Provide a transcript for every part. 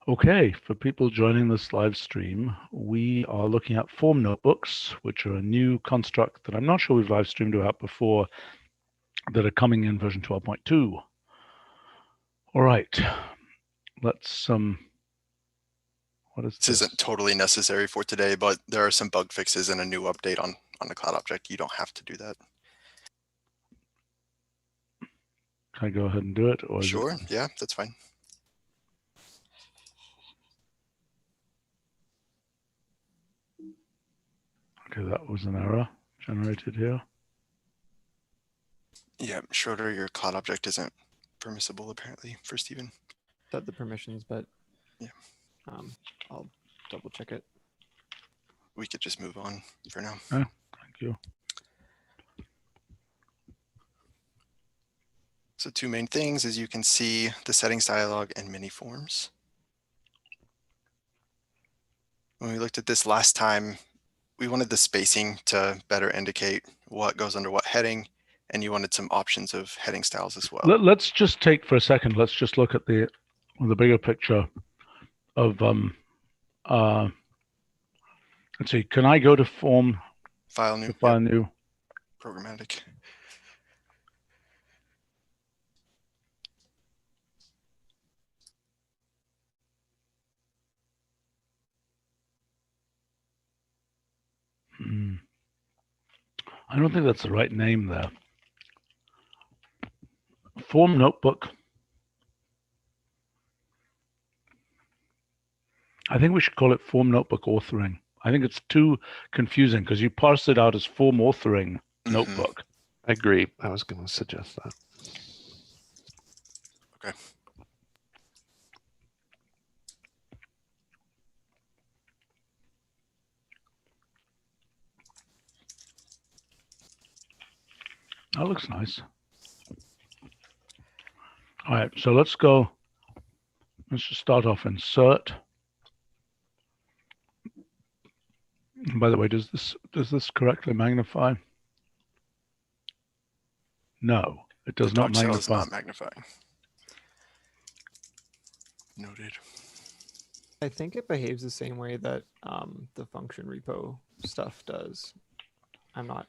Okay, for people joining this live stream, we are looking at form notebooks, which are a new construct that I'm not sure we've live streamed about before, that are coming in version 12.2. All right, let's, what is This this? isn't totally necessary for today, but there are some bug fixes and a new update on the cloud object. You don't have to do that. Can I go ahead and do it? Or Sure, yeah, that's fine. Okay, that was an error generated here. Yeah, Schroeder, your cloud object isn't permissible apparently for Steven. Set the permissions, but yeah, I'll double check it. We could just move on for now. Oh, thank you. So two main things, as you can see, the settings dialog and mini forms. When we looked at this last time, we wanted the spacing to better indicate what goes under what heading, and you wanted some options of heading styles as well. Let's just take for a second, let's just look at the bigger picture of, let's see, can I go to form, file new, file new, programmatic. I don't think that's the right name there. Form notebook. I think we should call it form notebook authoring. I think it's too confusing because you parse it out as form authoring notebook. I agree. I was going to suggest that. Okay. That looks nice. All right, so let's go. Let's just start off insert. And by the way, does this correctly magnify? No, it does not magnify. It's not magnifying. Noted. I think it behaves the same way that the function repo stuff does. I'm not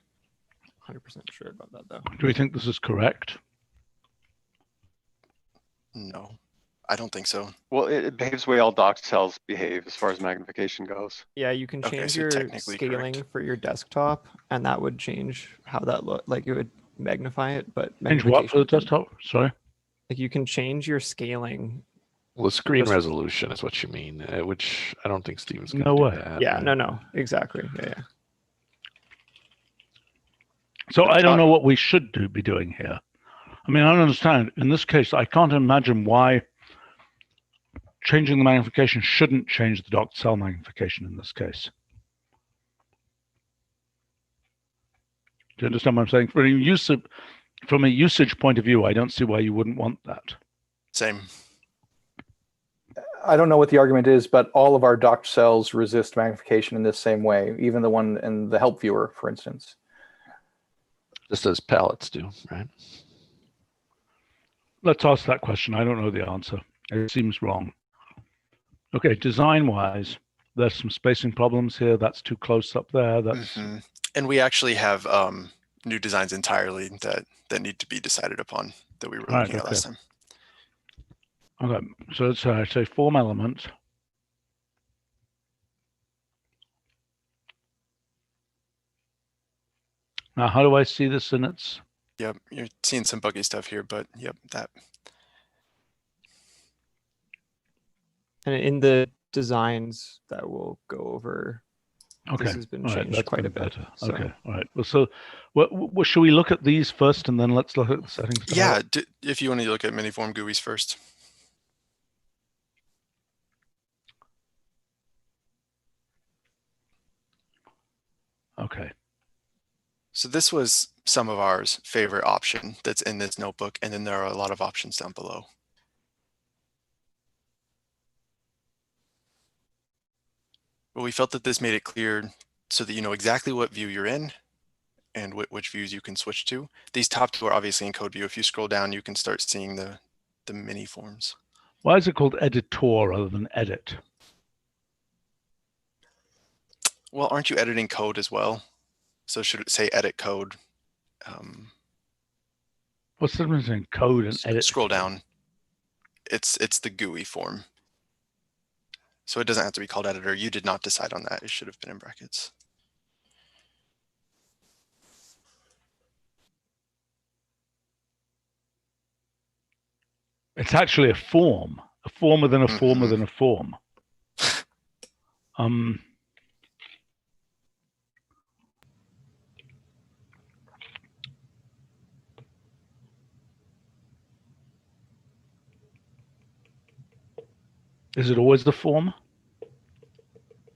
100% sure about that though. Do we think this is correct? No, I don't think so. Well, it behaves the way all doc cells behave as far as magnification goes. Yeah, you can change your scaling for your desktop, and that would change how that look. Like it would magnify it, but change what for the desktop? Sorry. Like you can change your scaling. Well, the screen resolution is what you mean, which I don't think Steven's going to do way. That. Yeah, no, exactly. Yeah. So I don't know what we should be doing here. I mean, I don't understand. In this case, I can't imagine why changing the magnification shouldn't change the docked cell magnification in this case. Do you understand what I'm saying? From a usage point of view, I don't see why you wouldn't want that. Same. I don't know what the argument is, but all of our docked cells resist magnification in this same way, even the one in the help viewer, for instance. Just as palettes do, right? Let's ask that question. I don't know the answer. It seems wrong. Okay, design-wise, there's some spacing problems here. That's too close up there. That's And we actually have new designs entirely that need to be decided upon that we were looking at last time. Okay, so let's say form element. Now, how do I see this in its? Yep, you're seeing some buggy stuff here, but yep, that. And in the designs that we'll go over, this has been changed quite a bit. So. Okay, all right. Well, so what should we look at these first, and then let's look at the settings? Yeah, if you want to look at miniform GUIs first. Okay. So this was some of our favorite option that's in this notebook, and then there are a lot of options down below. But we felt that this made it clear so that you know exactly what view you're in and which views you can switch to. These top two are obviously in code view. If you scroll down, you can start seeing the mini forms. Why is it called editor rather than edit? Well, aren't you editing code as well? So should it say edit code? What's the difference between code and edit? Scroll down. It's the GUI form. So it doesn't have to be called editor. You did not decide on that. It should have been in brackets. It's actually a form within a form within a form. Is it always the form?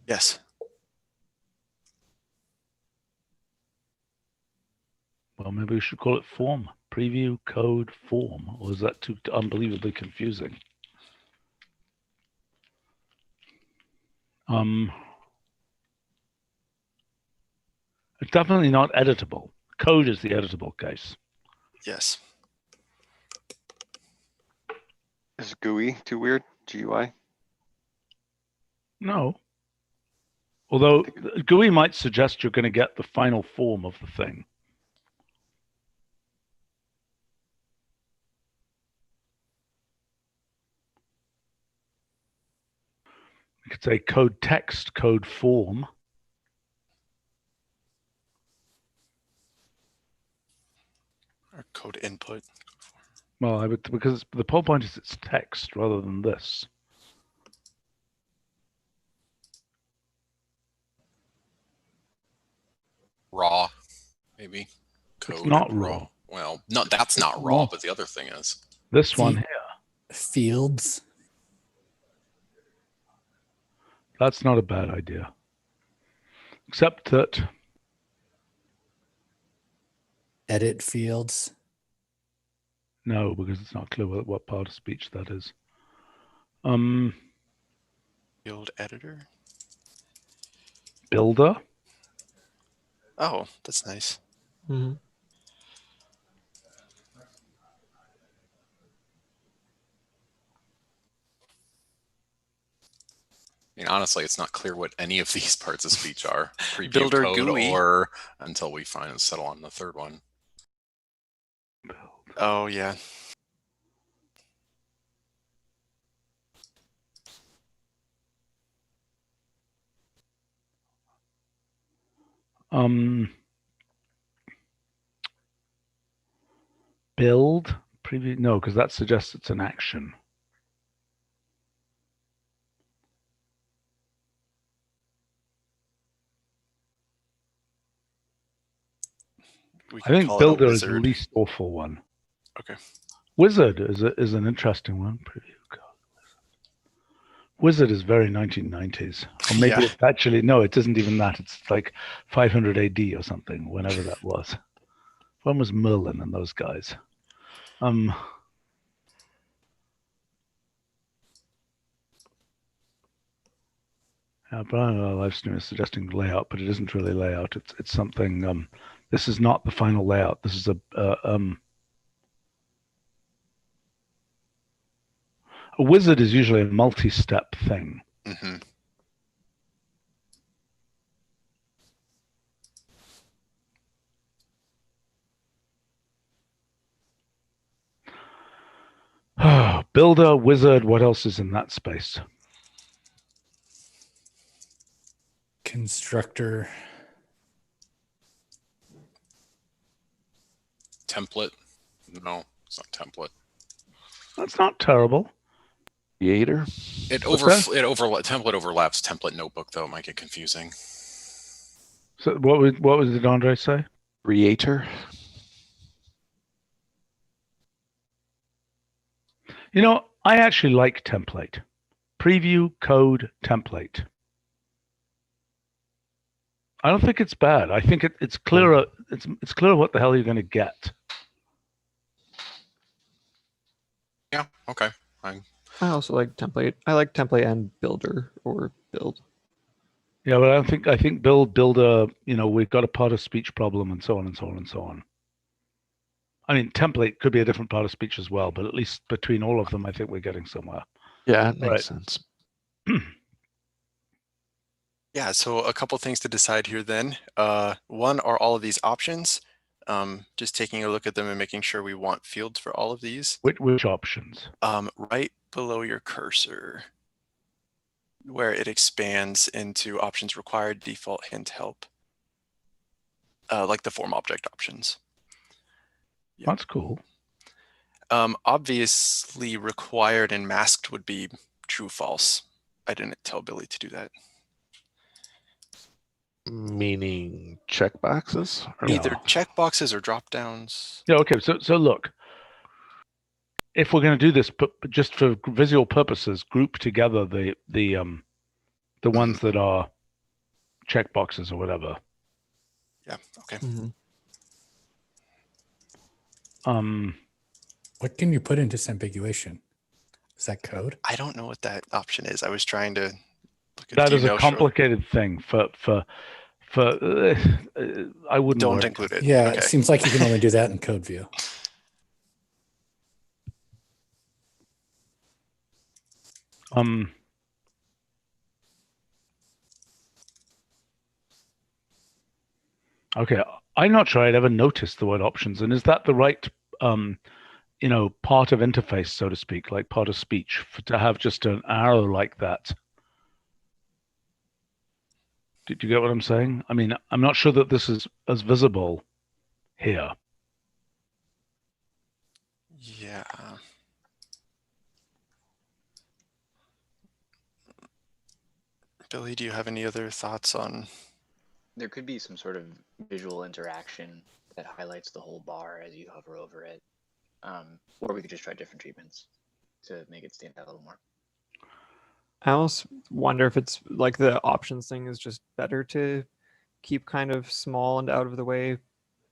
Yes. Well, maybe we should call it form. Preview code form. Or is that too unbelievably confusing? It's definitely not editable. Code is the editable case. Yes. Is GUI too weird? GUI? No. Although GUI might suggest you're going to get the final form of the thing. You could say code text, code form. Or code input. Well, I would, because the whole point is it's text rather than this. Raw, maybe. It's not raw. Well, no, that's not raw, but the other thing is. This one here. Fields. That's not a bad idea. Except that Edit fields. no, because it's not clear what part of speech that is. Field editor. Builder. Oh, that's nice. Mm-hmm. I mean, honestly, it's not clear what any of these parts of speech are. Preview Builder code GUI. or until we find and settle on the third one. Oh, yeah. Build. Preview. No, because that suggests it's an action. I think builder is the least awful one. Okay. Wizard is an interesting one. Preview code. Wizard is very 1990s. Or maybe it's actually, no, it isn't even that. It's like 500 AD or something, whenever that was. When was Merlin and those guys? Brian, our live stream is suggesting layout, but it isn't really layout. It's something. This is not the final layout. This is a wizard is usually a multi-step thing. Mm-hmm. Builder, wizard, what else is in that space? Constructor. Template. No, it's not template. That's not terrible. Creator. Template overlaps template notebook though. It might get confusing. So what did Andre say? Creator. You know, I actually like template. Preview code template. I don't think it's bad. I think it's clearer. It's clearer what the hell you're going to get. Yeah. Okay. I also like template. I like template and builder or build. Yeah, but I think builder. You know, we've got a part of speech problem and so on and so on and so on. I mean, template could be a different part of speech as well, but at least between all of them, I think we're getting somewhere. Yeah, it makes Right. sense. Yeah, so a couple things to decide here then. One, are all of these options? Just taking a look at them and making sure we want fields for all of these. Which options? Right below your cursor, where it expands into options required, default, hint, help. Like the form object options. Yep. That's cool. Obviously required and masked would be true, false. I didn't tell Billy to do that. Meaning checkboxes? Or Either No. checkboxes or drop downs. Yeah. Okay. So look, if we're going to do this, but just for visual purposes, group together the ones that are checkboxes or whatever. Yeah. Okay. What can you put in disambiguation? Is that code? I don't know what that option is. I was trying to look at. That is a complicated thing for I wouldn't. Don't worry. include it. Yeah, Okay. it seems like you can only do that in code view. Okay, I'm not sure I'd ever noticed the word options, and is that the right part of interface, so to speak, like part of speech, to have just an arrow like that? Did you get what I'm saying? I mean, I'm not sure that this is as visible here. Yeah. Billy, do you have any other thoughts on? There could be some sort of visual interaction that highlights the whole bar as you hover over it. Or we could just try different treatments to make it stand out a little more. I almost wonder if it's like the options thing is just better to keep kind of small and out of the way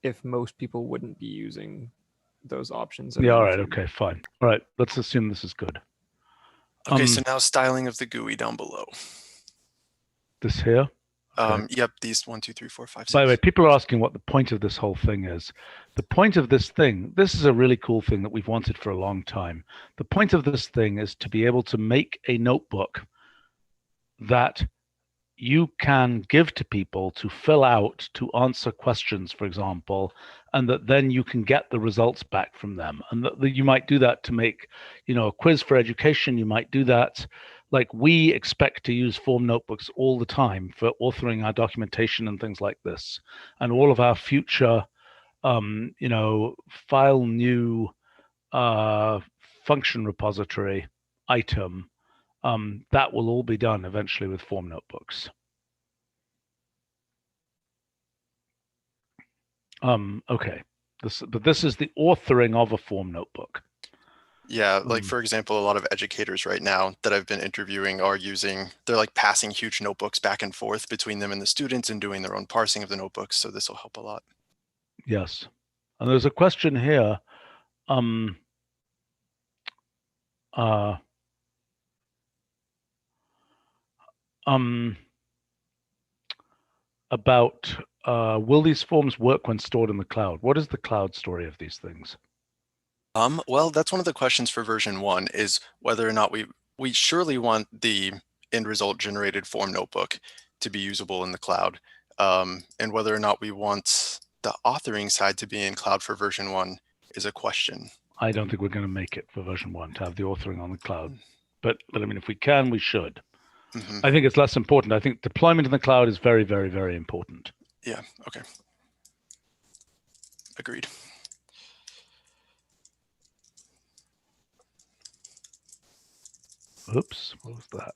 if most people wouldn't be using those options. Yeah, all right, okay, fine. All right, let's assume this is good. Okay, so now styling of the GUI down below. This here? Okay. Yep, these 1, 2, 3, 4, 5, 6. By the way, people are asking what the point of this whole thing is. The point of this thing, this is a really cool thing that we've wanted for a long time. The point of this thing is to be able to make a notebook that you can give to people to fill out, to answer questions, for example, and that then you can get the results back from them. And that you might do that to make, a quiz for education. You might do that. Like, we expect to use form notebooks all the time for authoring our documentation and things like this. And all of our future, file new function repository item, that will all be done eventually with form notebooks. Okay, but this is the authoring of a form notebook. Yeah, like for example, a lot of educators right now that I've been interviewing are they're like passing huge notebooks back and forth between them and the students and doing their own parsing of the notebooks. So this will help a lot. Yes. And there's a question here. About will these forms work when stored in the cloud? What is the cloud story of these things? Well, that's one of the questions for version 1 is whether or not we surely want the end result generated form notebook to be usable in the cloud, and whether or not we want the authoring side to be in cloud for version 1 is a question. I don't think we're going to make it for version 1 to have the authoring on the cloud, but I mean, if we can, we should. Mm-hmm. I think it's less important. I think deployment in the cloud is very, very, very important. Yeah. Okay. Agreed. Oops, what was that?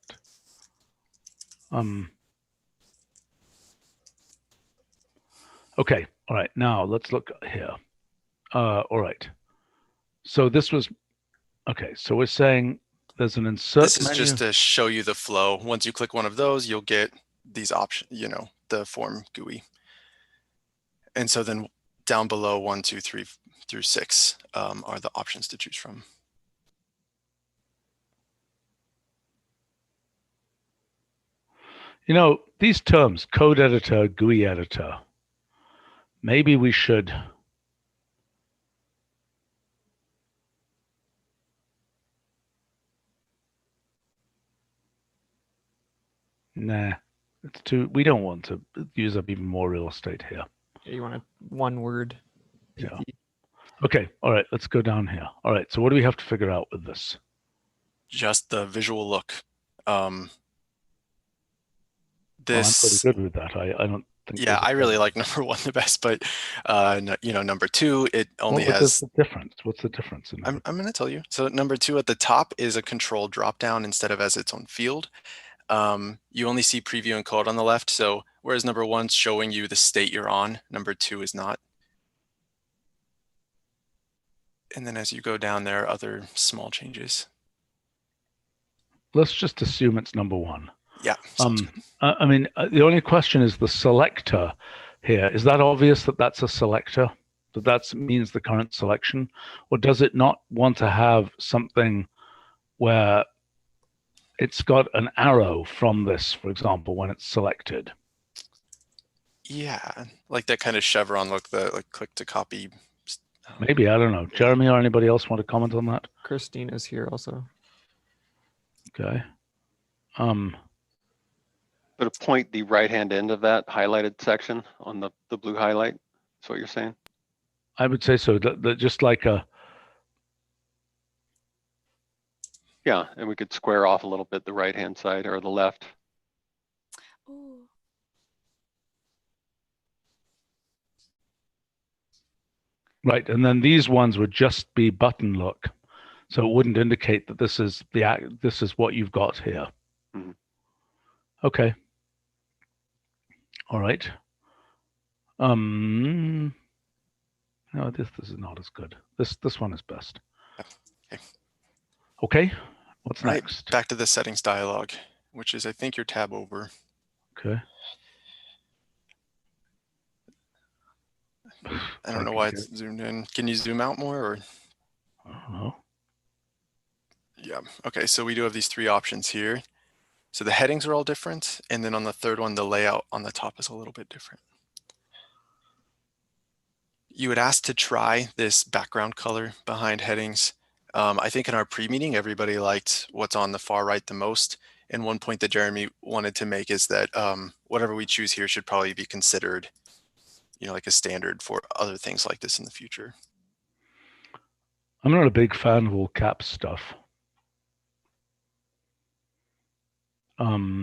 Okay, all right, now let's look here. All right, so this was, okay, so we're saying there's an insert This is menu. just to show you the flow. Once you click one of those, you'll get these options, the form GUI. And so then down below 1, 2, 3 through 6 are the options to choose from. These terms, code editor, GUI editor, maybe we should Nah, it's too. We don't want to use up even more real estate here. Yeah, you want a one word. Yeah. pithy. Okay, all right, let's go down here. All right, so what do we have to figure out with this? Just the visual look. Well, I'm pretty This, good with that. I don't think. yeah, there's a I really problem. like number one the best, but you know, number two, it only What is has. the difference? What's the difference? In I'm going to tell you. So number two at the top is a control drop down instead of as its own field. You only see preview and code on the left. So whereas number one's showing you the state you're on, number two is not. And then as you go down, there are other small changes. Let's just assume it's number one. Yeah. sounds good. I mean, the only question is the selector here. Is that obvious that that's a selector? That means the current selection? Or does it not want to have something where it's got an arrow from this, for example, when it's selected? Yeah, like that kind of chevron look, the like click to copy. Maybe, I don't know. Jeremy or anybody else want to comment on that? Christina's here also. Okay. But to point the right-hand end of that highlighted section on the blue highlight, that's what you're saying? I would say so. That just like a, Yeah, and we could square off a little bit the right-hand side or the left. Ooh. right, and then these ones would just be button look. So it wouldn't indicate that this is what you've got here. Mhm. Okay. All right. No, this is not as good. This one is best. Okay. Okay. What's Right, next? back to the settings dialog, which is I think your tab over. Okay. I don't know why it's zoomed in. Can you zoom out more or? I don't know. Yeah. Okay. So we do have these three options here. So the headings are all different. And then on the third one, the layout on the top is a little bit different. You had asked to try this background color behind headings. I think in our pre-meeting, everybody liked what's on the far right the most. And one point that Jeremy wanted to make is that whatever we choose here should probably be considered, you know, like a standard for other things like this in the future. I'm not a big fan of all caps stuff. I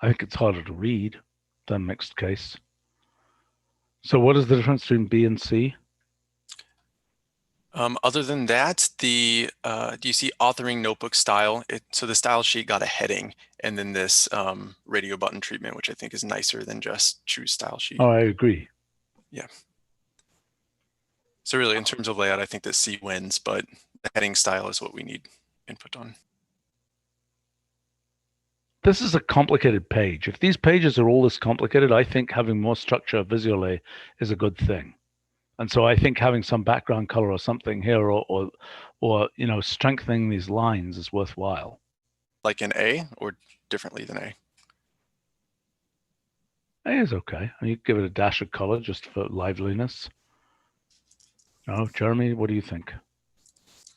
think it's harder to read than mixed case. So what is the difference between B and C? Other than that, do you see authoring notebook style? So the style sheet got a heading and then this radio button treatment, which I think is nicer than just choose style sheet. Oh, I agree. Yeah. So really in terms of layout, I think that C wins, but the heading style is what we need input on. This is a complicated page. If these pages are all this complicated, I think having more structure visually is a good thing. And so I think having some background color or something here or you know, strengthening these lines is worthwhile. Like in A or differently than A? A is okay. You give it a dash of color just for liveliness. Oh, Jeremy, what do you think?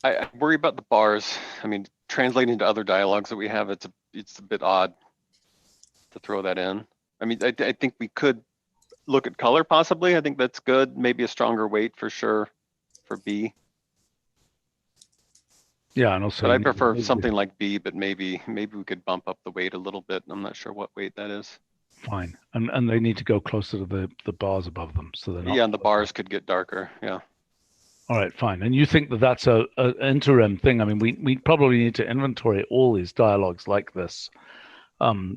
I worry about the bars. I mean, translating to other dialogues that we have, it's a bit odd to throw that in. I mean, I think we could look at color possibly. I think that's good. Maybe a stronger weight for sure for B. Yeah, and also But I prefer something like B, but maybe we could bump up the weight a little bit. I'm not sure what weight that is. fine. And they need to go closer to the bars above them. So they're not. Yeah, and the bars could get darker. Yeah. All right, fine. And you think that that's a interim thing? I mean, we probably need to inventory all these dialogues like this,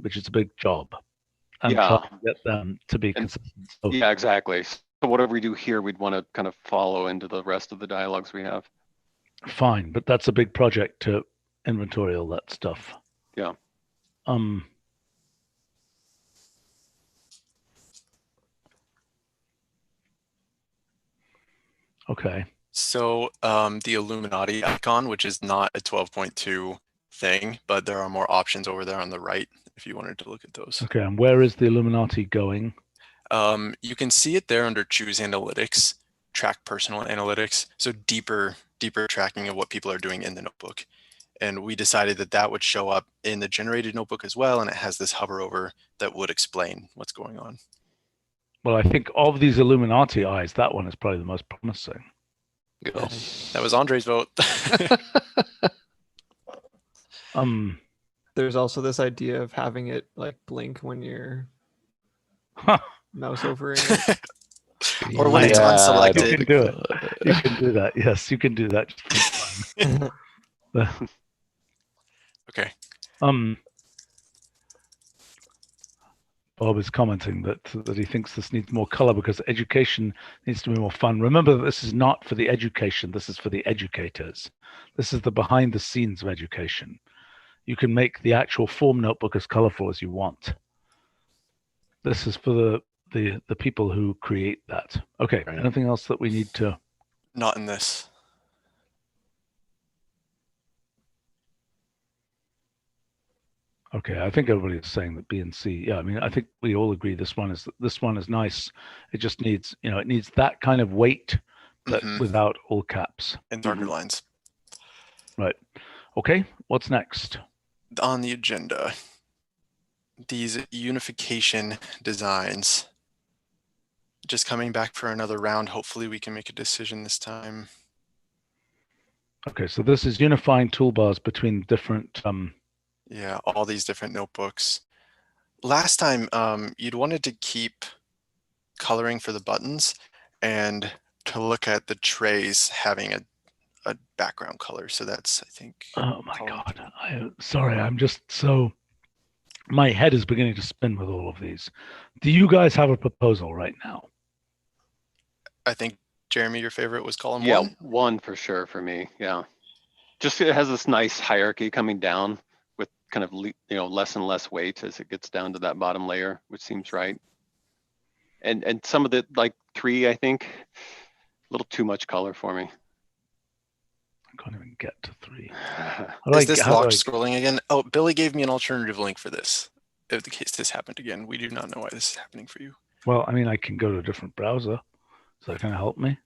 which is a big job, and Yeah. try to get them to be consistent. So, Yeah, exactly. So whatever we do here, we'd want to kind of follow into the rest of the dialogues we have. fine, but that's a big project to inventory all that stuff. Yeah. Okay. So the Illuminati icon, which is not a 12.2 thing, but there are more options over there on the right if you wanted to look at those. Okay, and where is the Illuminati going? You can see it there under Choose Analytics, Track Personal Analytics. So deeper tracking of what people are doing in the notebook. And we decided that that would show up in the generated notebook as well. And it has this hover over that would explain what's going on. Well, I think of these Illuminati eyes, that one is probably the most promising. That was Andre's vote. There's also this idea of having it like blink when you're mouse overing it. Or when it's You unselected. can do it. You can do that. Yes, you can do that. Just for fun. Okay. Bob is commenting that he thinks this needs more color because education needs to be more fun. Remember that this is not for the education. This is for the educators. This is the behind the scenes of education. You can make the actual form notebook as colorful as you want. This is for the people who create that. Okay. Right. Anything else that we need to? Not in this. Okay, I think everybody is saying that B and C. Yeah, I mean, I think we all agree this one is nice. It just needs, it needs that kind of weight, but without all caps and darker lines. Right. Okay. What's next on the agenda? These unification designs. Just coming back for another round. Hopefully, we can make a decision this time. Okay, so this is unifying toolbars between different. Yeah, all these different notebooks. Last time, you'd wanted to keep coloring for the buttons and to look at the trays having a background color. So that's, I think. Oh my God. Sorry, I'm just so. My head is beginning to spin with all of these. Do you guys have a proposal right now? I think, Jeremy, your favorite was column 1? Yeah, 1 for sure for me. Yeah. Just it has this nice hierarchy coming down with kind of, less and less weight as it gets down to that bottom layer, which seems right. And some of the, like 3, I think, a little too much color for me. I can't even get to 3. Is this locked scrolling again? Oh, Billy gave me an alternative link for this. If the case this happened again, we do not know why this is happening for you. Well, I mean, I can go to a different browser. Is that going to help me?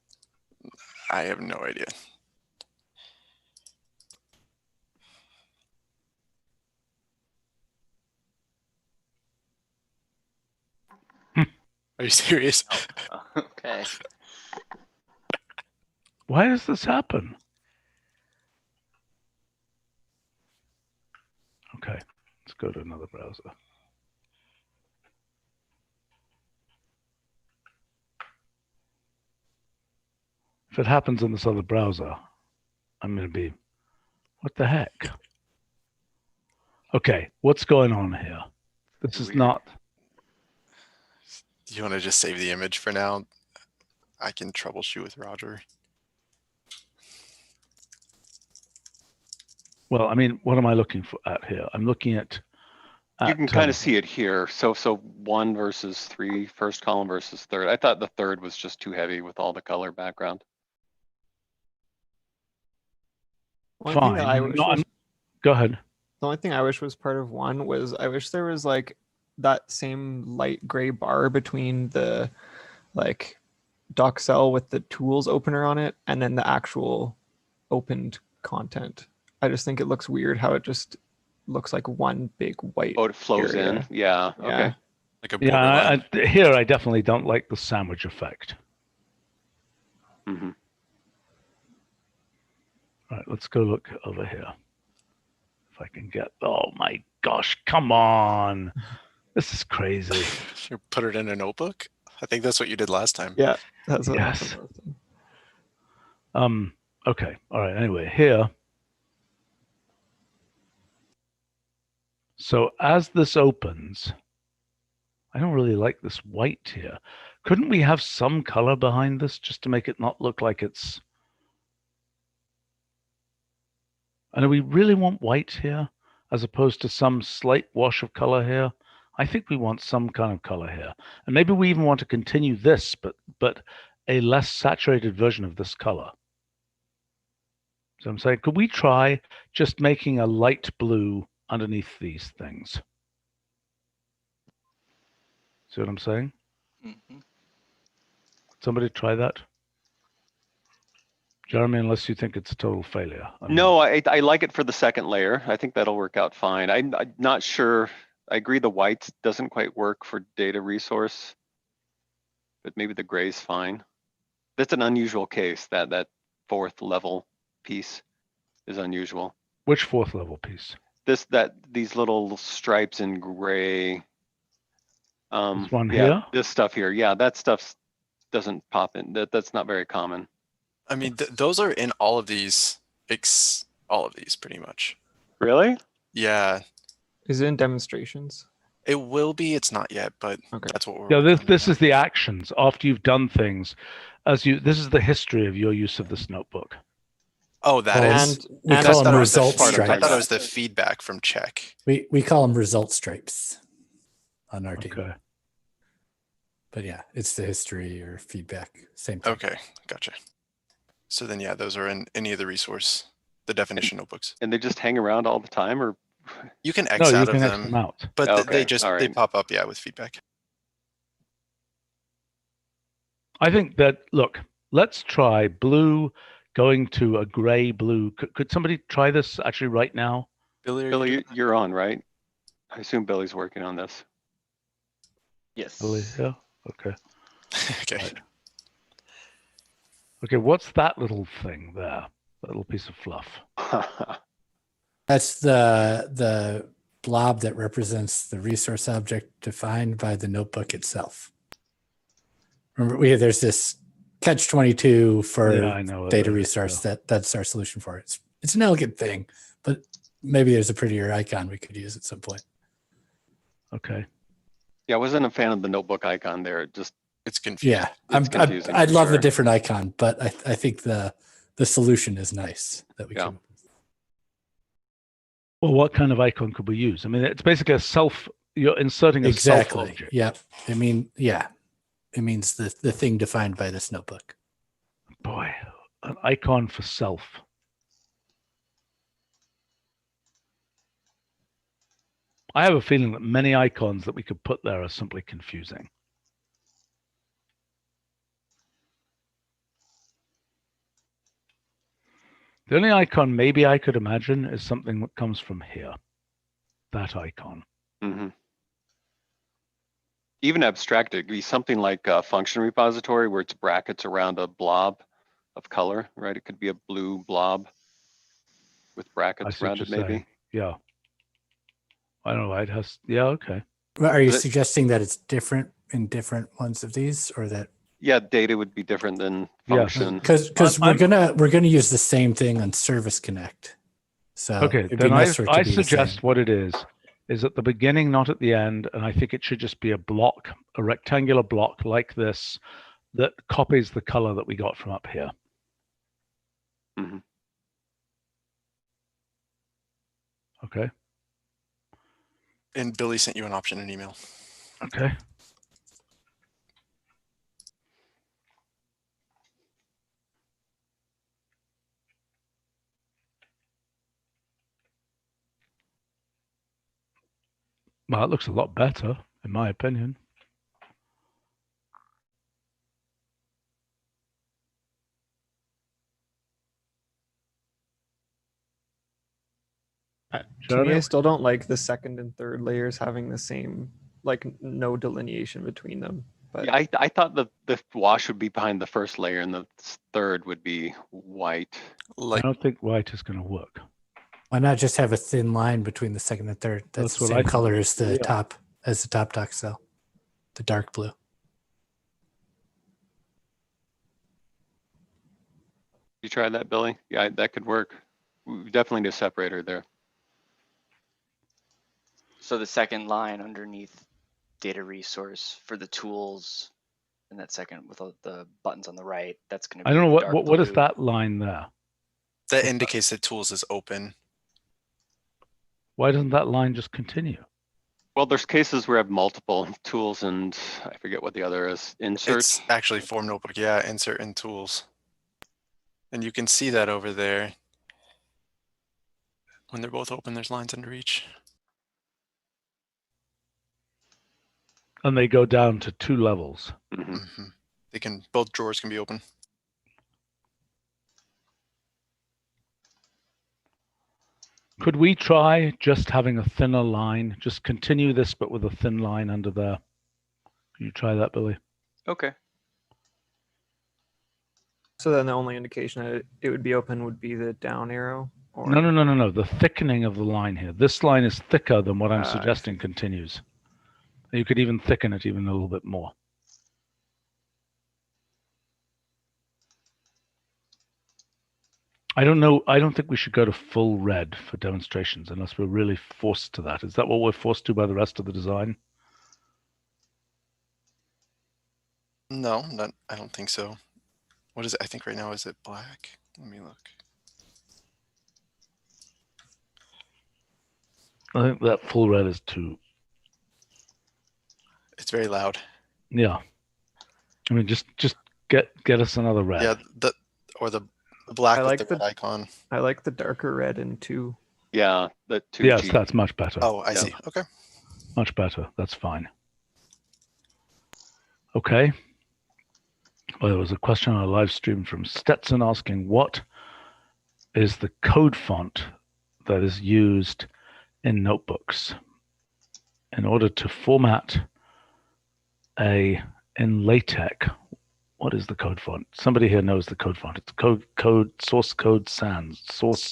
I have no idea. Are you serious? Oh, okay. Why does this happen? Okay, let's go to another browser. If it happens in this other browser, I'm going to be, what the heck? Okay, what's going on here? This is not. Do you want to just save the image for now? I can troubleshoot with Roger. Well, I mean, what am I looking at here? I'm looking at. You can kind of see it here. So 1 versus 3, first column versus third. I thought the third was just too heavy with all the color background. Fine. Go ahead. The only thing I wish was part of 1 was I wish there was like that same light gray bar between the like doc cell with the tools opener on it and then the actual opened content. I just think it looks weird how it just looks like one big white. Oh, it flows area. in. Yeah. Okay. Like a here I definitely don't like the sandwich effect. Mm-hmm. All right, let's go look over here. If I can get. Oh my gosh! Come on. This is crazy. You put it in a notebook? I think that's what you did last time. Yeah, that's what yes. Okay. All right. Anyway, here. So as this opens, I don't really like this white here. Couldn't we have some color behind this just to make it not look like it's. And do we really want white here as opposed to some slight wash of color here? I think we want some kind of color here. And maybe we even want to continue this, but a less saturated version of this color. So I'm saying, could we try just making a light blue underneath these things? See what I'm saying? Mm-hmm. Somebody try that. Jeremy, unless you think it's a total failure. No, I like it for the second layer. I think that'll work out fine. I'm not sure. I agree the white doesn't quite work for data resource, but maybe the gray's fine. That's an unusual case. That fourth level piece is unusual. Which fourth level piece? These little stripes in gray. This one yeah, here? this stuff here. Yeah, that stuff doesn't pop in. That's not very common. I mean, those are in all of these, all of these pretty much. Really? Yeah, Is it in demonstrations? it will be. It's not yet, but Okay. that's what we're. Yeah, working on this right is the actions after you've done things. This is the history of your use of this notebook. now. Oh, that Well, is. we and call I them thought it was the result part of- I thought it stripes. was the feedback from check. We call them result stripes on our team. Okay. But yeah, it's the history or feedback. Same thing. Okay, gotcha. So then, yeah, those are in any of the resource, the definition notebooks. And they just hang around all the time, or? You can No, X you out can of X them them, out. but Okay, they all right. pop up, yeah, with feedback. I think that, look, let's try blue going to a gray blue. Could somebody try this actually right now? Billy, Billy, you're on, right? I assume Billy's working on this. Yes. Billy, yeah. Okay. okay. Right. Okay, what's that little thing there? That little piece of fluff. That's the blob that represents the resource object defined by the notebook itself. Remember, there's this catch-22 for Yeah, I know. data resource that's our solution for it. It's an elegant thing, but maybe there's a prettier icon we could use at some point. Okay. Yeah, I wasn't a fan of the notebook icon there. It's confusing. Yeah, It's confusing, I'd for love sure. a different icon, but I think the solution is nice that we Yeah. can. Well, what kind of icon could we use? I mean, it's basically you're inserting a self Exactly. object. Yep. I mean, yeah. It means the thing defined by this notebook. Boy, an icon for self. I have a feeling that many icons that we could put there are simply confusing. The only icon maybe I could imagine is something that comes from here. That icon. Mm-hmm. Even abstracted, it could be something like a function repository where it's brackets around a blob of color, right? It could be a blue blob with I brackets see what around you're it, maybe. saying. Yeah. I don't know. It has. Yeah. Okay. Well, are you Is it- suggesting that it's different in different ones of these, or that Yeah, data would be different than Yeah. function. because I'm- we're gonna use the same thing on Service Connect. So Okay. it'd be Then nice for it to I be the suggest same. what it is at the beginning, not at the end, and I think it should just be a block, a rectangular block like this, that copies the color that we got from up here. Mhm. Okay. And Billy sent you an option in email. Okay. Well, it looks a lot better, in my opinion. To me, Jeremy? I still don't like the second and third layers having the same, like no delineation between them. But Yeah, I thought the wash would be behind the first layer and the third would be white. I Like, don't think white is going to work. Why not just have a thin line between the second and third? That's That's the what same I color thought. as the Yeah. top dock cell, the dark blue. You tried that, Billy? Yeah, that could work. We definitely need a separator there. So the second line underneath data resource for the tools, and that second with all the buttons on the right, that's going to be. I don't know dark what is blue. that line there. that indicates that tools is open. Why doesn't that line just continue? Well, there's cases where I have multiple tools and I forget what the other is. Inserts. It's actually form notebook. Yeah, insert in tools. And you can see that over there. When they're both open, there's lines under each. And they go down to 2 levels. Mhm. They can, both drawers can be open. Could we try just having a thinner line? Just continue this, but with a thin line under there. Can you try that, Billy? Okay. So then the only indication that it would be open would be the down arrow? Or... No. The thickening of the line here. This line is thicker than what I'm I suggesting continues. You could even thicken it even a little bit more. I don't know. I don't think we should go to full red for demonstrations unless we're really forced to that. Is that what we're forced to by the rest of the design? No, I don't think so. What is it? I think right now, is it black? Let me look. I think that full red is too. It's very loud. Yeah. I mean, just get us another red. Yeah, the black I with like the red icon. I like the darker red in 2. Yeah, the 2G. Yes, that's much better. Oh, I Yeah. see. Okay. Much better. That's fine. Okay. Well, there was a question on a live stream from Stetson asking, what is the code font that is used in notebooks in order to format in LaTeX? What is the code font? Somebody here knows the code font. It's source code sans. Source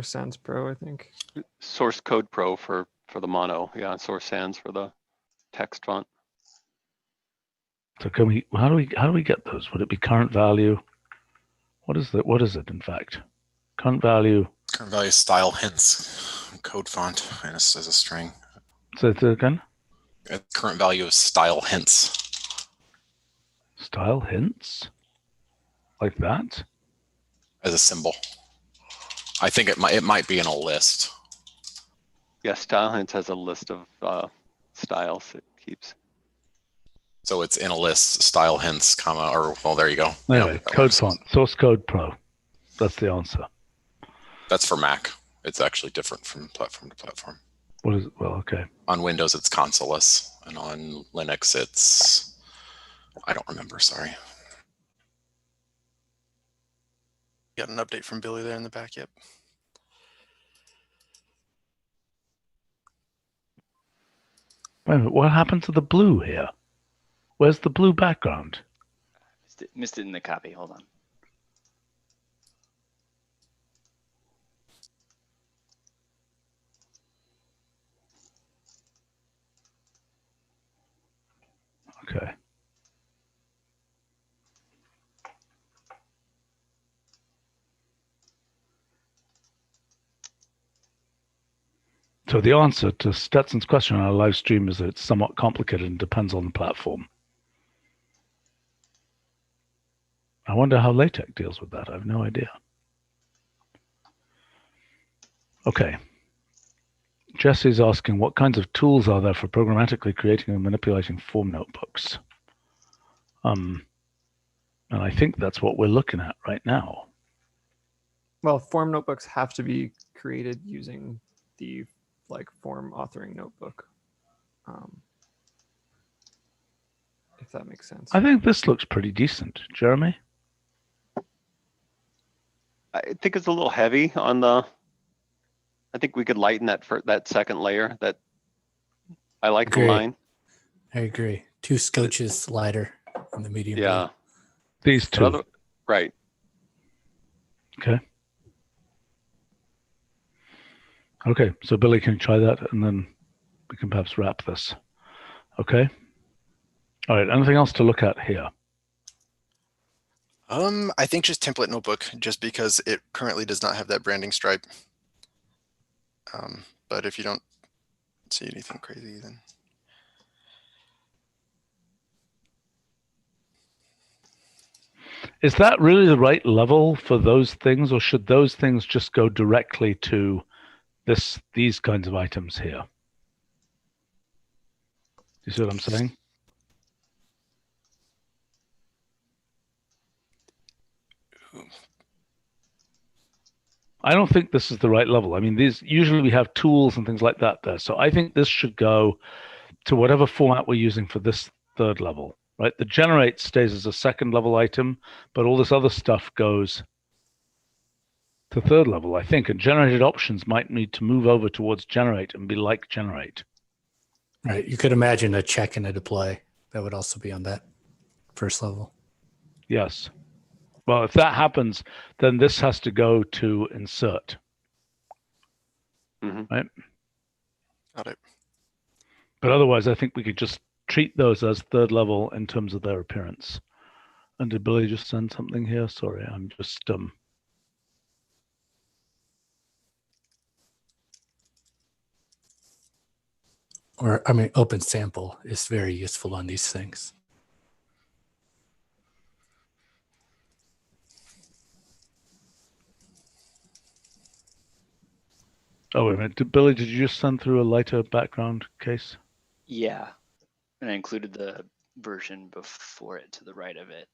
Sans Pro, I think. Source Code Pro for the mono. Yeah, Source Sans for the text font. So can we? How do we get those? Would it be current value? What is it? What is it? In fact, current value. Current value style hints code font and as a string. Say it again. Current value of style hints. Style hints, like that. As a symbol. I think it might be in a list. Yeah, Style Hints has a list of styles it keeps. So it's in a list, style hints, comma, or well, there you go. Anyway, Yep, code font, Source Code Pro. That's the answer. That's for Mac. It's actually different from platform to platform. What is it? Well, okay. On Windows, it's consoleless, and on Linux, it's I don't remember. Sorry. Got an update from Billy there in the back. Yep. Wait a minute. What happened to the blue here? Where's the blue background? Missed it in the copy. Hold on. Okay. So the answer to Stetson's question on our live stream is that it's somewhat complicated and depends on the platform. I wonder how LaTeX deals with that. I have no idea. Okay. Jesse's asking, what kinds of tools are there for programmatically creating and manipulating form notebooks? And I think that's what we're looking at right now. Well, form notebooks have to be created using the form authoring notebook. If that makes sense. I think this looks pretty decent. Jeremy? I think it's a little heavy on the. I think we could lighten that second layer. That I like the line. I agree. 2 scotches lighter on the medium. Yeah. These two. Right. Okay. Okay, so Billy can try that and then we can perhaps wrap this. Okay. All right, anything else to look at here? I think just template notebook, just because it currently does not have that branding stripe. But if you don't see anything crazy, then. Is that really the right level for those things, or should those things just go directly to these kinds of items here? You see what I'm saying? I don't think this is the right level. I mean, usually we have tools and things like that there. So I think this should go to whatever format we're using for this third level, right? The generate stays as a second level item, but all this other stuff goes to third level, I think, and generated options might need to move over towards generate and be like generate. Right. You could imagine a check and a deploy that would also be on that first level. Yes. Well, if that happens, then this has to go to insert. Right? Got it. But otherwise, I think we could just treat those as third level in terms of their appearance. And did Billy just send something here? Sorry, I'm just Or, I mean, open sample is very useful on these things. Oh, wait a minute. Billy, did you just send through a lighter background case? Yeah, and I included the version before it to the right of it.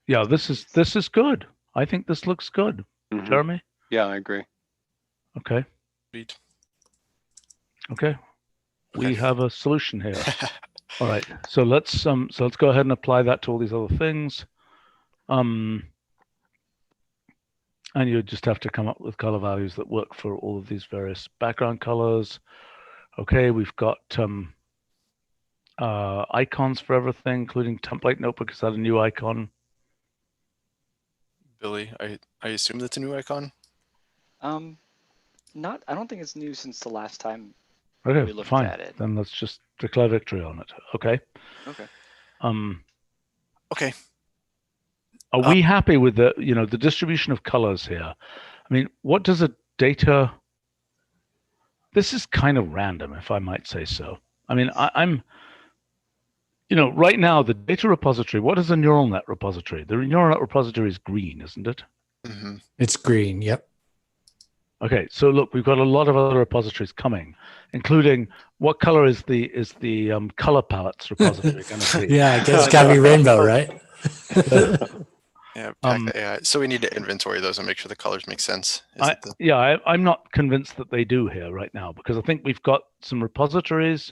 Yeah, this is good. I think this looks good. Jeremy? Yeah, I agree. Okay. Sweet. Okay. We have a solution here. All right. So let's go ahead and apply that to all these other things. And you just have to come up with color values that work for all of these various background colors. Okay, we've got icons for everything, including template notebook. Is that a new icon? Billy, I assume that's a new icon? I don't think it's new since the last time Okay, we looked fine. at it. Then let's just declare victory on it. Okay. Okay. Okay. Are we happy with the distribution of colors here? I mean, what does a data? This is kind of random, if I might say so. I mean, I'm right now the data repository. What is a neural net repository? The neural net repository is green, isn't it? Mm-hmm. It's green. Yep. Okay, so look, we've got a lot of other repositories coming, including what color is the color palettes repository going to be? Yeah, I guess it's got to be rainbow, right? Yeah, pack the AI. So we need to inventory those and make sure the colors make sense. I'm not convinced that they do here right now, because I think we've got some repositories.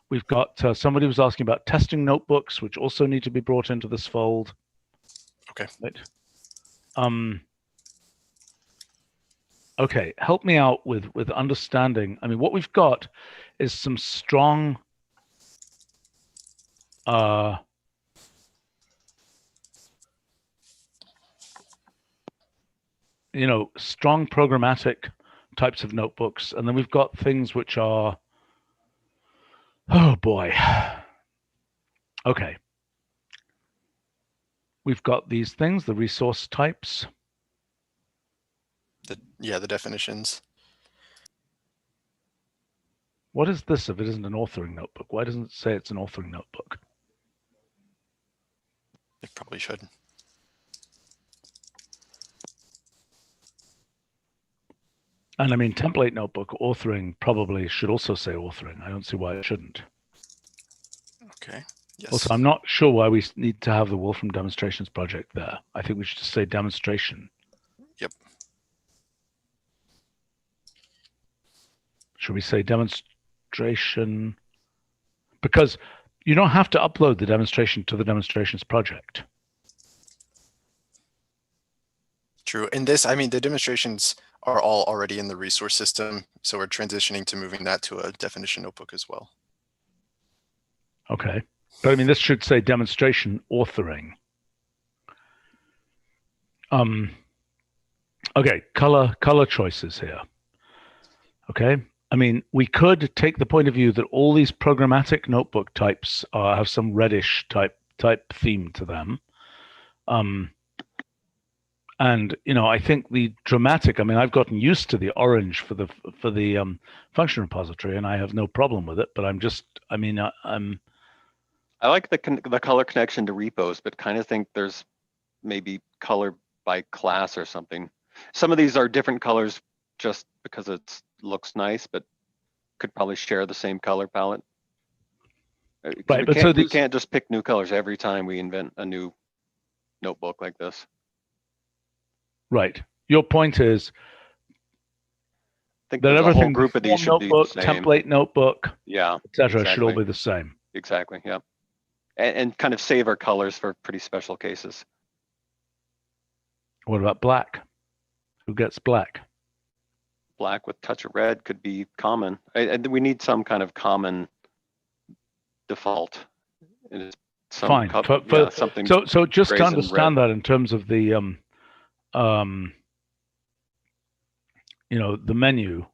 We've got somebody was asking about testing notebooks, which also need to be brought into this fold. Okay. Right. Okay, help me out with understanding. I mean, what we've got is some strong strong programmatic types of notebooks, and then we've got things which are, oh boy. Okay. We've got these things, the resource types. The definitions. What is this if it isn't an authoring notebook? Why doesn't it say it's an authoring notebook? It probably should. And I mean, template notebook authoring probably should also say authoring. I don't see why it shouldn't. Okay. Yes. Also, I'm not sure why we need to have the Wolfram demonstrations project there. I think we should just say demonstration. Yep. Should we say demonstration? Because you don't have to upload the demonstration to the demonstrations project. True. In this, I mean, the demonstrations are all already in the resource system, so we're transitioning to moving that to a definition notebook as well. Okay. But I mean, this should say demonstration authoring. Okay, color choices here. Okay. I mean, we could take the point of view that all these programmatic notebook types have some reddish type theme to them. And I think the dramatic. I mean, I've gotten used to the orange for the function repository, and I have no problem with it. But I'm I like the color connection to repos, but kind of think there's maybe color by class or something. Some of these are different colors just because it looks nice, but could probably share the same color palette. Right, we can't just pick new colors every time we invent a new notebook like this. Right. Your point is that everything, a whole group of these should be the same. Template notebook, yeah, etc. Should all be the same. Exactly. Yeah, and kind of save our colors for pretty special cases. What about black? Who gets black? Black with touch of red could be common. We need some kind of common default. And it's some Fine. something. So just to grays and understand red. that in terms of the the menu,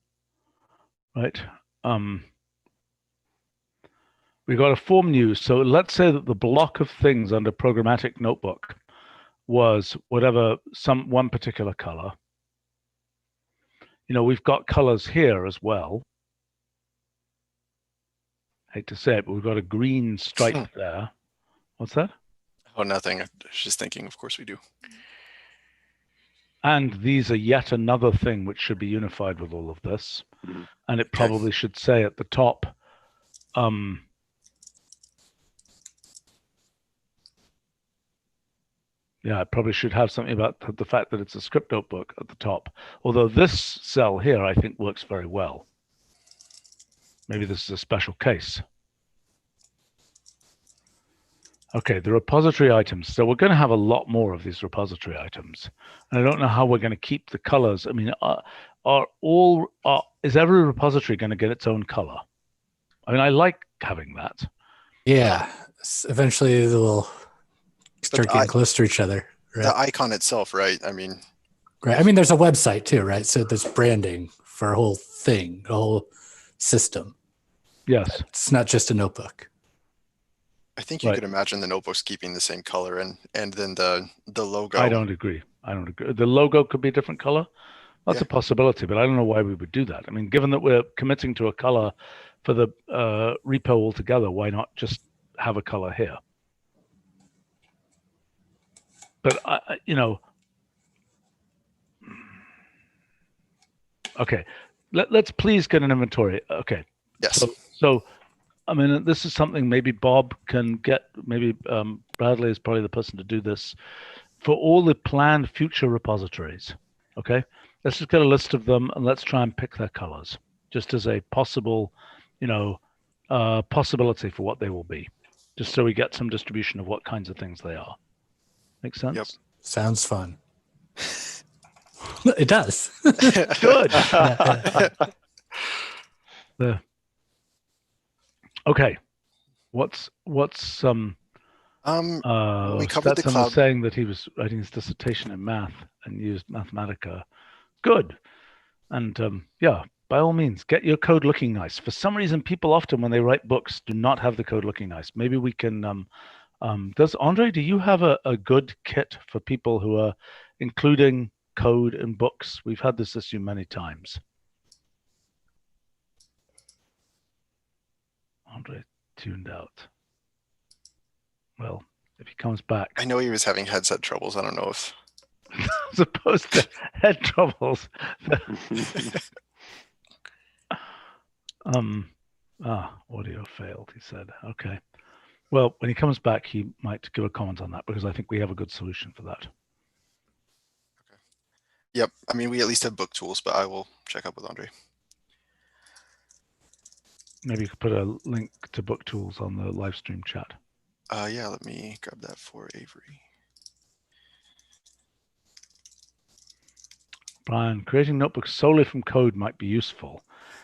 right? We got a form new. So let's say that the block of things under programmatic notebook was whatever one particular color. We've got colors here as well. Hate to say it, but we've got a green stripe there. What's that? Oh, nothing. I was just thinking, of course we do. And these are yet another thing which should be unified with all of this. And it probably should say at the top, yeah, it probably should have something about the fact that it's a script notebook at the top. Although this cell here, I think, works very well. Maybe this is a special case. Okay, the repository items. So we're going to have a lot more of these repository items. And I don't know how we're going to keep the colors. I mean, is every repository going to get its own color? I mean, I like having that. Yeah, eventually they'll start getting close to each other. Right? The icon itself, right? I mean, right. I mean, there's a website too, right? So there's branding for a whole thing, a whole system. Yes, it's not just a notebook. I think you could imagine the notebooks keeping the same color, and then the logo. I don't agree. The logo could be a different color. That's a possibility, but I don't know why we would do that. I mean, given that we're committing to a color for the repo altogether, why not just have a color here? But okay, let's please get an inventory. Okay. Yes. So I mean, this is something maybe Bob can get. Maybe Bradley is probably the person to do this for all the planned future repositories. Okay, let's just get a list of them and let's try and pick their colors, just as a possible, possibility for what they will be, just so we get some distribution of what kinds of things they are. Make sense? Yep. Sounds fun. It does. Good. Okay. What's we covered the Stetson cloud. was saying that he was writing his dissertation in math and used Mathematica. Good. And yeah, by all means, get your code looking nice. For some reason, people often, when they write books, do not have the code looking nice. Maybe we can does Andre, do you have a good kit for people who are including code in books? We've had this issue many times. Andre tuned out. Well, if he comes back. I know he was having headset troubles. I don't know if. As opposed to head troubles. Audio failed, he said. Okay. Well, when he comes back, he might give a comment on that because I think we have a good solution for that. Okay. Yep. I mean, we at least have book tools, but I will check up with Andre. Maybe you could put a link to book tools on the live stream chat. Yeah, let me grab that for Avery. Brian, creating notebooks solely from code might be useful.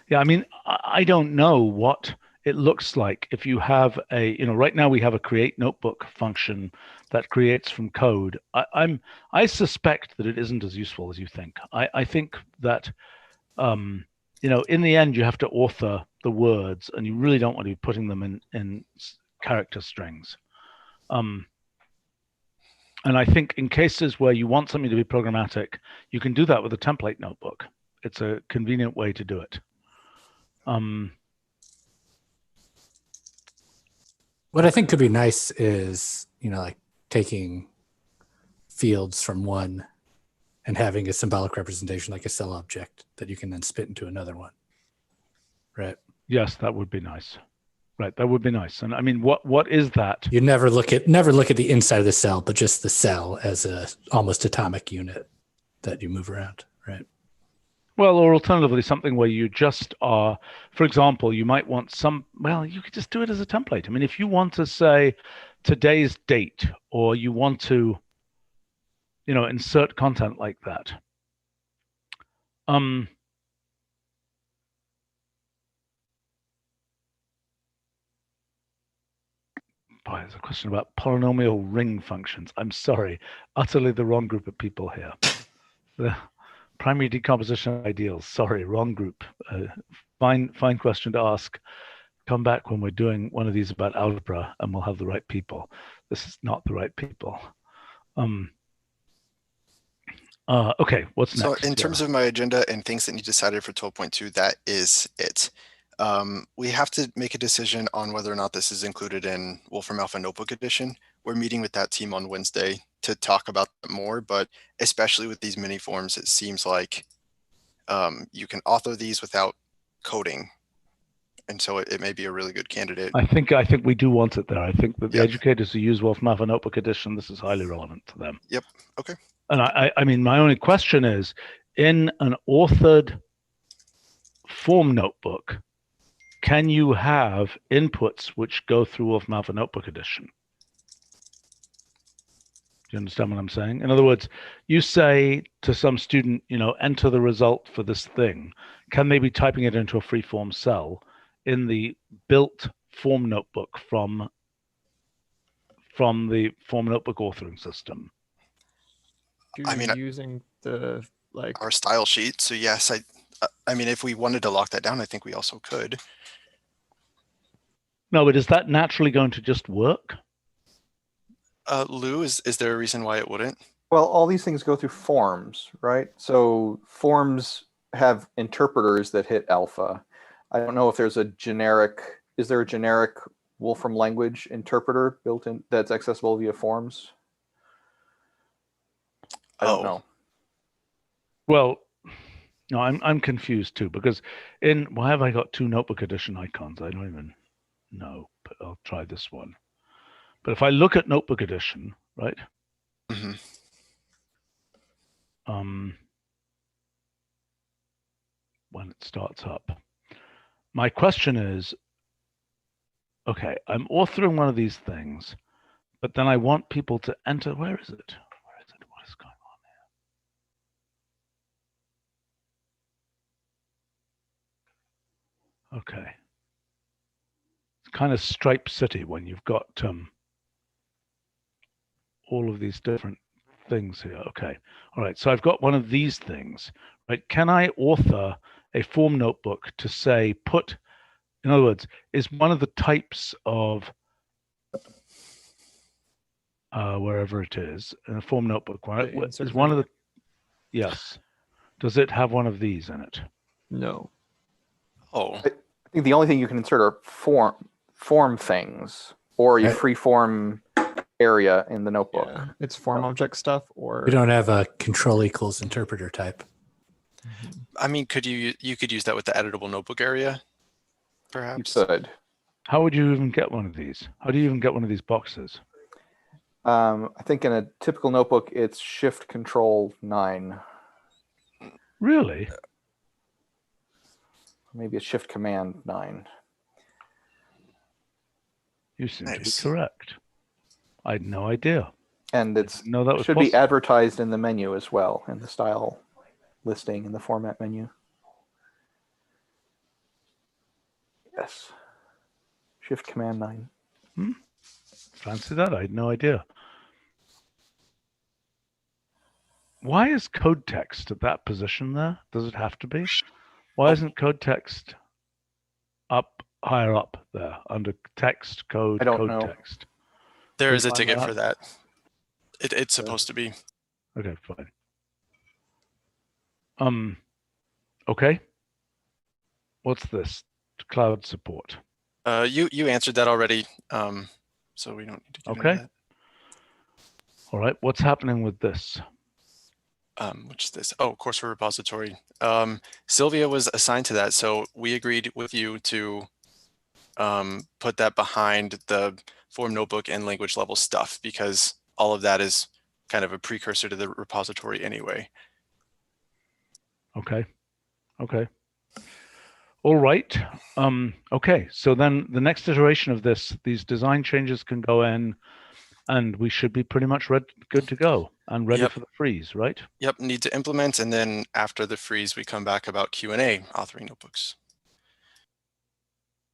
Yeah, I mean, I don't know what it looks like if you have a, right now we have a create notebook function that creates from code. I suspect that it isn't as useful as you think. I think that, in the end, you have to author the words and you really don't want to be putting them in character strings. And I think in cases where you want something to be programmatic, you can do that with a template notebook. It's a convenient way to do it. What I think could be nice is, like taking fields from one and having a symbolic representation like a cell object that you can then spit into another one. Right. Yes, that would be nice. Right, that would be nice. And I mean, what is that? You never look at the inside of the cell, but just the cell as a almost atomic unit that you move around, right? Well, or alternatively, something where you just are, for example, you might want you could just do it as a template. I mean, if you want to say today's date, or you want to, insert content like that, Boy, there's a question about polynomial ring functions. I'm sorry, utterly the wrong group of people here. The primary decomposition ideals. Sorry, wrong group. Fine question to ask. Come back when we're doing one of these about algebra, and we'll have the right people. This is not the right people. Okay, what's next? So in terms of my agenda and things that need decided for 12.2, that is it. We have to make a decision on whether or not this is included in Wolfram Alpha Notebook Edition. We're meeting with that team on Wednesday to talk about that more, but especially with these mini forms, it seems like you can author these without coding. And so it may be a really good candidate. I think we do want it there. I think that the educators who use Wolfram Alpha Notebook Edition, this is highly relevant to them. Yep. Okay. And I mean, my only question is, in an authored form notebook, can you have inputs which go through Wolfram Alpha Notebook Edition? Do you understand what I'm saying? In other words, you say to some student, enter the result for this thing. Can they be typing it into a free-form cell in the built form notebook from the form notebook authoring system? I mean, using the our style sheet. So yes, I mean, if we wanted to lock that down, I think we also could. No, but is that naturally going to just work? Lou, is there a reason why it wouldn't? Well, all these things go through forms, right? So forms have interpreters that hit alpha. I don't know if there's is there a generic Wolfram language interpreter built in that's accessible via forms? I don't know. Well, no, I'm confused too, because why have I got two Notebook Edition icons? I don't even know, but I'll try this one. But if I look at Notebook Edition, right? Mm-hmm. When it starts up, my question is, okay, I'm authoring one of these things, but then I want people to enter. Where is it? Where is it? What is going on here? Okay. It's kind of Stripe City when you've got all of these different things here. Okay. All right. So I've got one of these things, right? Can I author a form notebook to say in other words, is one of the types of wherever it is in a form notebook, right? Is one of the, yes. Does it have one of these in it? No. Oh. I think the only thing you can insert are form things or a free form area in the notebook. Yeah. It's form object stuff, or we don't have a control equals interpreter type. I mean, you could use that with the editable notebook area, perhaps? You could. How would you even get one of these? How do you even get one of these boxes? I think in a typical notebook, it's Shift Control 9. Really? Maybe it's Shift Command 9. You seem to be correct. I had no idea. And it should be advertised in the menu as well, in the style listing in the format menu. Yes. Shift Command 9. Fancy that. I had no idea. Why is code text at that position there? Does it have to be? Why isn't code text higher up there under text, code, code text? There is a ticket for that. It's supposed to be. Okay, fine. Okay. What's this? Cloud support. You answered that already, so we don't need to get into that. All right. What's happening with this? Which is this? Oh, courseware repository. Sylvia was assigned to that, so we agreed with you to put that behind the form notebook and language level stuff, because all of that is kind of a precursor to the repository anyway. Okay. All right. Okay. So then the next iteration of these design changes can go in. And we should be pretty much good to go and ready Yep. for the freeze, right? Yep, need to implement, and then after the freeze, we come back about Q&A, authoring notebooks.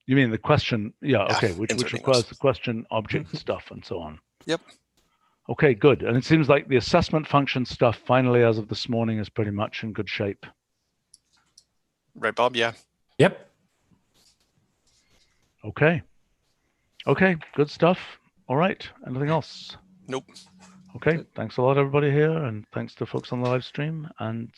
You mean the question? Yeah, Yeah, okay, which inserting requires those. the question, object stuff, and so on. Yep. Okay, good. And it seems like the assessment function stuff, finally, as of this morning, is pretty much in good shape. Right, Bob? Yeah. Yep. Okay. Okay, good stuff. All right. Anything else? Nope. Okay. Thanks a lot, everybody here, and thanks to folks on the live stream. And